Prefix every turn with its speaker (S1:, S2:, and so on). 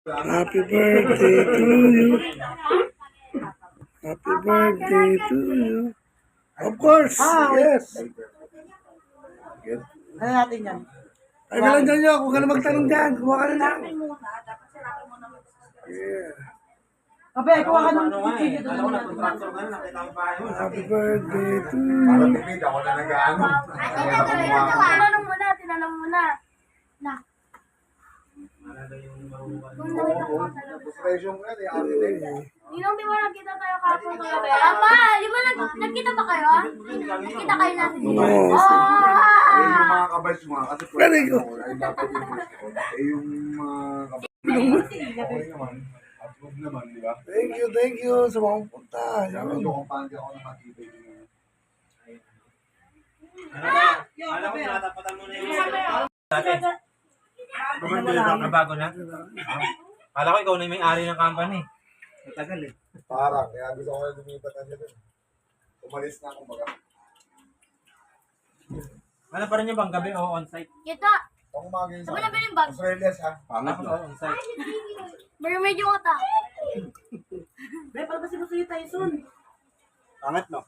S1: Happy birthday to you. Happy birthday to you. Of course, yes.
S2: Ano natin yan?
S1: Ay, walang dyan yun. Kung ka na magtanong dyan, kuha ka na lang. Yeah.
S2: Kape, kuha ka ng video doon.
S1: Happy birthday to you.
S3: Ako na nag-ano.
S4: Tinanong mo na, tinanong mo na. Na.
S3: Frustration ko yan eh. Ate din.
S4: Ninong, di ba nagkita tayo kapon kagabi? Apa, di ba nagkita ba kayo? Nagkita kayo natin.
S1: Oo.
S3: Eh, yung mga kabars mo nga, kasi
S1: Very good.
S3: ay dapat yung first call. Eh, yung mga kabars okay naman. Approve naman, di ba?
S1: Thank you sa mga punta.
S3: Kaya medyo kumpante ako ng matibay din.
S5: Alam ko natapatan mo na yung dati. Nabago na? Kala ko ikaw na yung may-ari ng company. Matagal eh.
S3: Parang, kaya gusto ko na lumipat na siya dun. Umalis na akong baga.
S5: Ano pa rin yung bang gabi o on-site?
S4: Kita,
S3: Pang umaga yun
S4: saan mo na yung bag?
S3: Australia ha?
S5: Ako sa on-site.
S4: Mermaid yung ata.
S2: Be, palabas si Tyson.
S3: Pangat no?